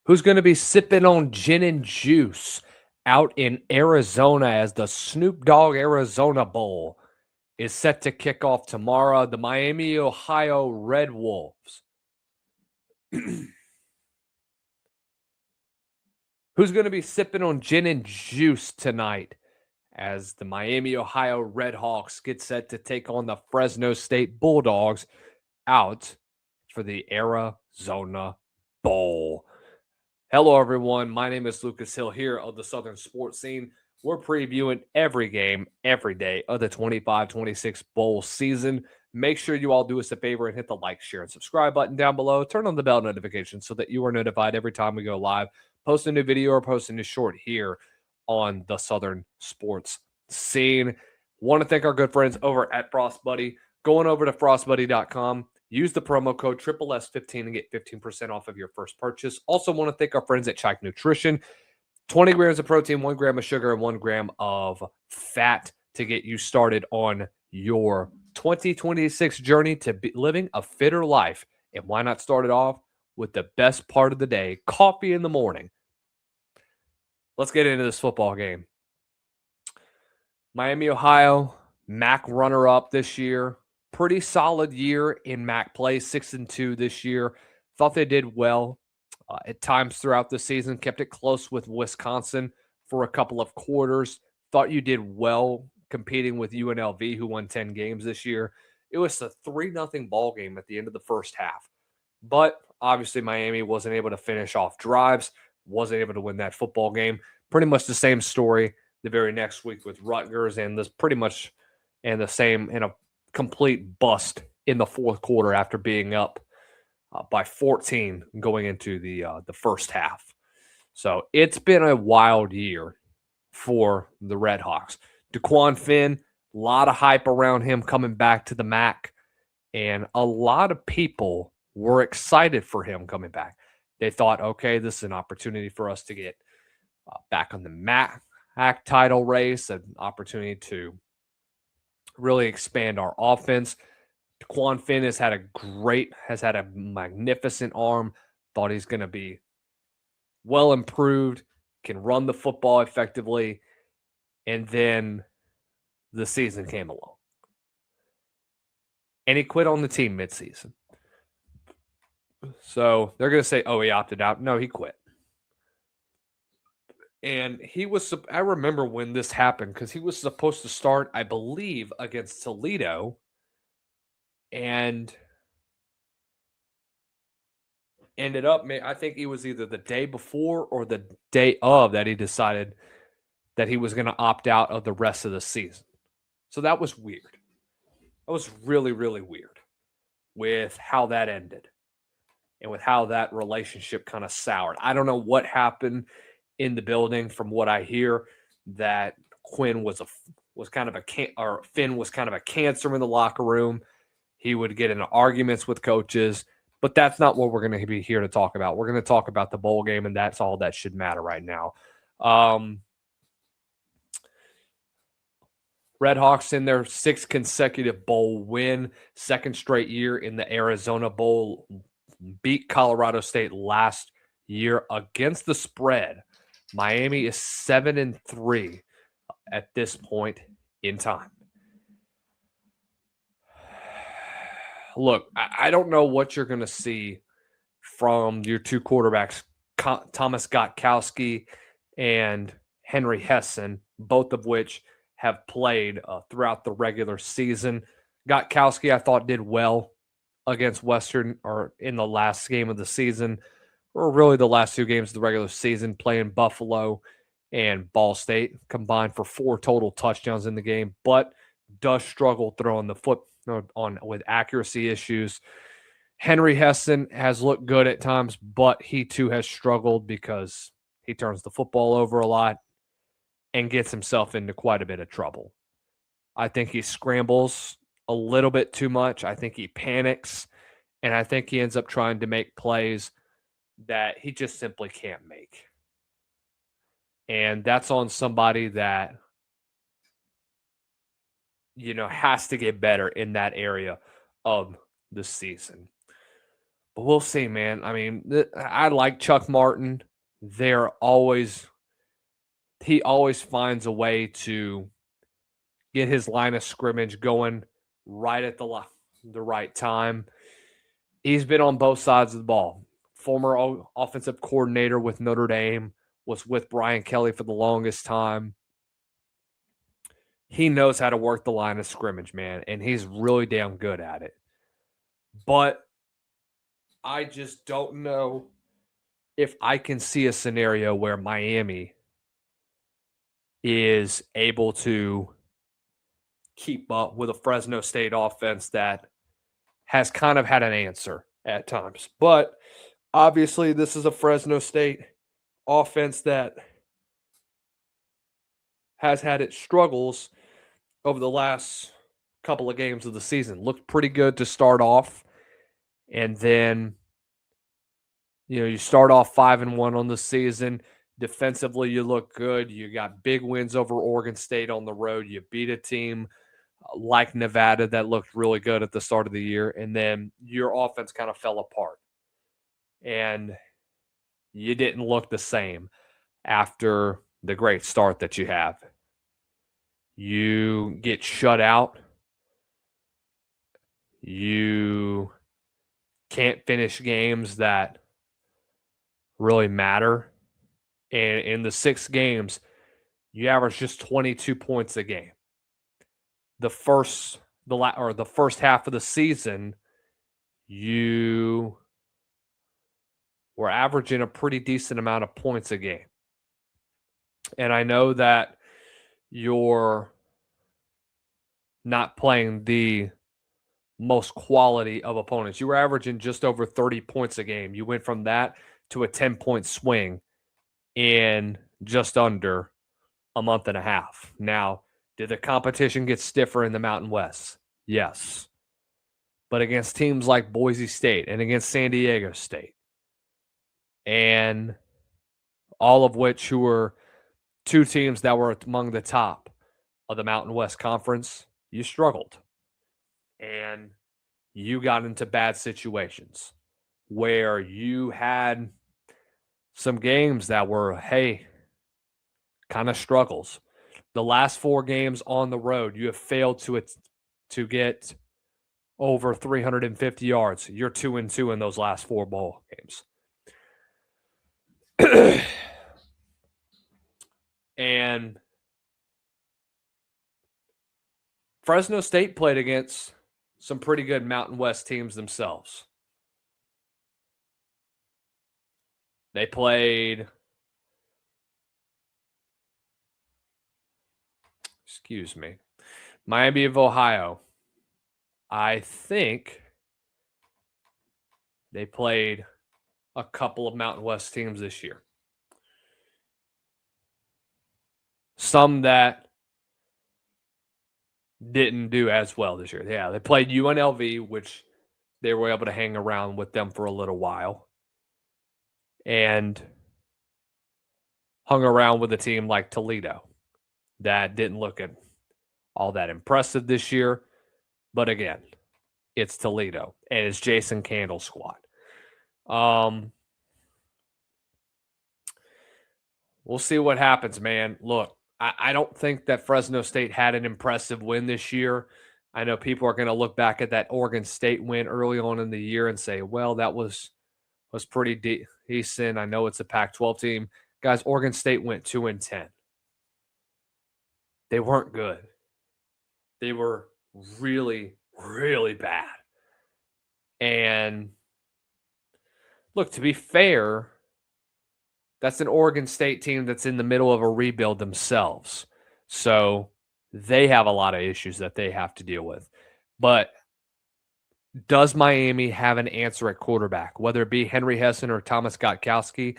Who's going to be sipping on gin and juice out in Arizona as the Snoop Dogg Arizona Bowl is set to kick off tomorrow? The Miami, Ohio Red Wolves. Who's going to be sipping on gin and juice tonight as the Miami, Ohio Red Hawks get set to take on the Fresno State Bulldogs out for the Arizona Bowl? Hello, everyone. My name is Lucas Hill here of the Southern Sports Scene. We're previewing every game, every day of the 25-26 bowl season. Make sure you all do us a favor and hit the like, share, and subscribe button down below. Turn on the bell notification so that you are notified every time we go live, post a new video, or post a new short here on the Southern Sports Scene. Want to thank our good friends over at Frost Buddy. Going over to frostbuddy.com. Use the promo code SSS15 and get 15% off of your first purchase. Also want to thank our friends at Chike Nutrition. 20 grams of protein, 1 gram of sugar, and 1 gram of fat to get you started on your 2026 journey to living a fitter life. And why not start it off with the best part of the day, coffee in the morning? Let's get into this football game. Miami, Ohio, MAC runner-up this year. Pretty solid year in MAC play, 6-2 this year. Thought they did well at times throughout the season. Kept it close with Wisconsin for a couple of quarters. Thought you did well competing with UNLV, who won 10 games this year. It was a 3-0 ball game at the end of the first half. But obviously Miami wasn't able to finish off drives, wasn't able to win that football game. Pretty much the same story the very next week with Rutgers, and this pretty much and the same in a complete bust in the fourth quarter after being up by 14 going into the first half. So it's been a wild year for the Red Hawks. DeQuan Finn, a lot of hype around him coming back to the MAC, and a lot of people were excited for him coming back. They thought, okay, this is an opportunity for us to get back on the MAC title race, an opportunity to really expand our offense. DeQuan Finn has had a magnificent arm. Thought he's going to be well improved, can run the football effectively, and then the season came along. And he quit on the team midseason. So they're going to say, oh, he opted out. No, he quit. And I remember when this happened because he was supposed to start, I believe, against Toledo. And ended up, I think it was either the day before or the day of that he decided that he was going to opt out of the rest of the season. So that was weird. That was really, really weird with how that ended and with how that relationship kind of soured. I don't know what happened in the building. From what I hear, that Finn was kind of a cancer in the locker room. He would get into arguments with coaches, but that's not what we're going to be here to talk about. We're going to talk about the bowl game, and that's all that should matter right now. Red Hawks in their 6th consecutive bowl win, 2nd straight year in the Arizona Bowl, beat Colorado State last year against the spread. Miami is 7-3 at this point in time. Look, I don't know what you're going to see from your two quarterbacks, Thomas Gostkowski and Henry Hessen, both of which have played throughout the regular season. Gostkowski, I thought, did well against Western or in the last game of the season, or really the last 2 games of the regular season, playing Buffalo and Ball State, combined for 4 total touchdowns in the game, but does struggle throwing the foot with accuracy issues. Henry Hessen has looked good at times, but he too has struggled because he turns the football over a lot and gets himself into quite a bit of trouble. I think he scrambles a little bit too much. I think he panics, and I think he ends up trying to make plays that he just simply can't make. And that's on somebody that, has to get better in that area of the season. We'll see, man. I mean, I like Chuck Martin. They're always he always finds a way to get his line of scrimmage going right at the right time. He's been on both sides of the ball. Former offensive coordinator with Notre Dame, was with Brian Kelly for the longest time. He knows how to work the line of scrimmage, man, and he's really damn good at it. But I just don't know if I can see a scenario where Miami is able to keep up with a Fresno State offense that has kind of had an answer at times. But obviously, this is a Fresno State offense that has had its struggles over the last couple of games of the season. Looked pretty good to start off, and then you start off 5-1 on the season. Defensively, you look good. You got big wins over Oregon State on the road. You beat a team like Nevada that looked really good at the start of the year, and then your offense kind of fell apart. And you didn't look the same after the great start that you have. You get shut out. You can't finish games that really matter. And in the 6 games, you average just 22 points a game. The first half of the season, you were averaging a pretty decent amount of points a game. And I know that you're not playing the most quality of opponents. You were averaging just over 30 points a game. You went from that to a 10-point swing in just under a month and a half. Now, did the competition get stiffer in the Mountain West? Yes. But against teams like Boise State and against San Diego State, and all of which who were 2 teams that were among the top of the Mountain West Conference, you struggled. And you got into bad situations where you had some games that were, hey, kind of struggles. The last 4 games on the road, you have failed to get over 350 yards. You're 2-2 in those last 4 bowl games. And Fresno State played against some pretty good Mountain West teams themselves. They played, Miami of Ohio. I think they played a couple of Mountain West teams this year. Some that didn't do as well this year. Yeah, they played UNLV, which they were able to hang around with them for a little while. And hung around with a team like Toledo that didn't look all that impressive this year. But again, it's Toledo, and it's Jason Candle's squad. We'll see what happens, man. Look, I don't think that Fresno State had an impressive win this year. I know people are going to look back at that Oregon State win early on in the year and say, well, that was pretty decent. I know it's a Pac-12 team. Guys, Oregon State went 2-10. They weren't good. They were really, really bad. And look, to be fair, that's an Oregon State team that's in the middle of a rebuild themselves. So they have a lot of issues that they have to deal with. But does Miami have an answer at quarterback, whether it be Henry Hessen or Thomas Gostkowski?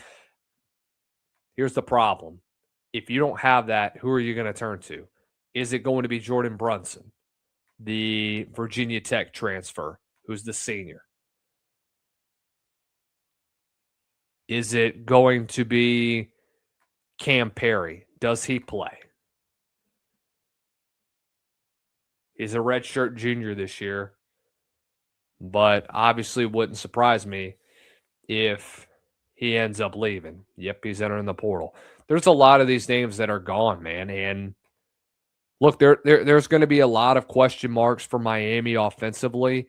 Here's the problem. If you don't have that, who are you going to turn to? Is it going to be Jordan Brunson, the Virginia Tech transfer, who's the senior? Is it going to be Cam Perry? Does he play? He's a redshirt junior this year. but obviously wouldn't surprise me if he ends up leaving. Yep, he's entering the portal. There's a lot of these names that are gone, man. And look, there's going to be a lot of question marks for Miami offensively.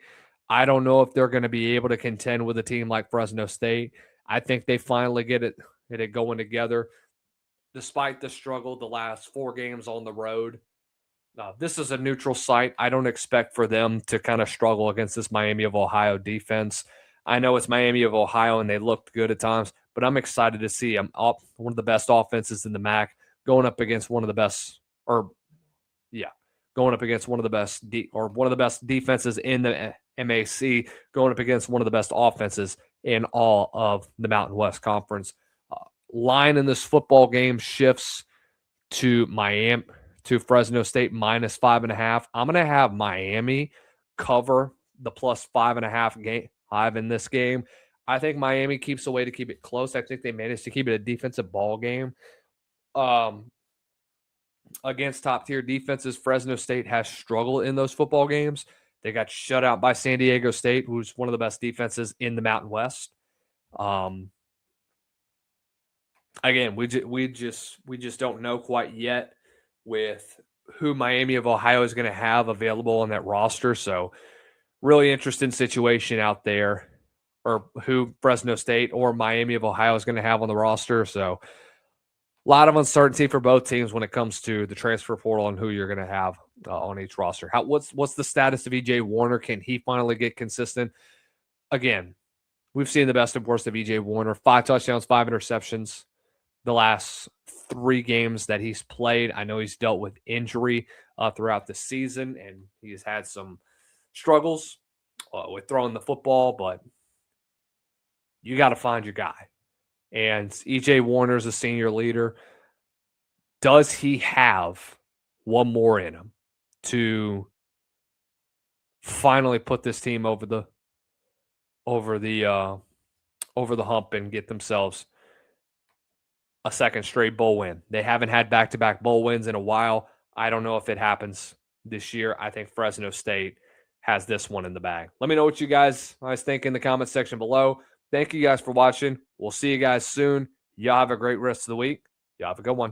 I don't know if they're going to be able to contend with a team like Fresno State. I think they finally get it going together, despite the struggle the last 4 games on the road. This is a neutral site. I don't expect for them to kind of struggle against this Miami of Ohio defense. I know it's Miami of Ohio and they looked good at times, but I'm excited to see them up one of the best offenses in the MAC going up against one of the best, or yeah, going up against one of the best one of the best defenses in the MAC, going up against one of the best offenses in all of the Mountain West Conference. Line in this football game shifts to Miami, to Fresno State -5.5. I'm going to have Miami cover the +5.5 in this game. I think Miami keeps a way to keep it close. I think they managed to keep it a defensive ball game. Against top-tier defenses, Fresno State has struggled in those football games. They got shut out by San Diego State, who's one of the best defenses in the Mountain West. Again, we just don't know quite yet with who Miami of Ohio is going to have available on that roster. So really interesting situation out there, or who Fresno State or Miami of Ohio is going to have on the roster. So a lot of uncertainty for both teams when it comes to the transfer portal and who you're going to have on each roster. What's the status of EJ Warner? Can he finally get consistent? Again, we've seen the best and worst of EJ Warner. 5 touchdowns, 5 interceptions the last 3 games that he's played. I know he's dealt with injury throughout the season, and he's had some struggles with throwing the football, but you got to find your guy. And EJ Warner is a senior leader. Does he have one more in him to finally put this team over the hump and get themselves a second straight bowl win? They haven't had back-to-back bowl wins in a while. I don't know if it happens this year. I think Fresno State has this one in the bag. Let me know what you guys think in the comment section below. Thank you guys for watching. We'll see you guys soon. Y'all have a great rest of the week. Y'all have a good one.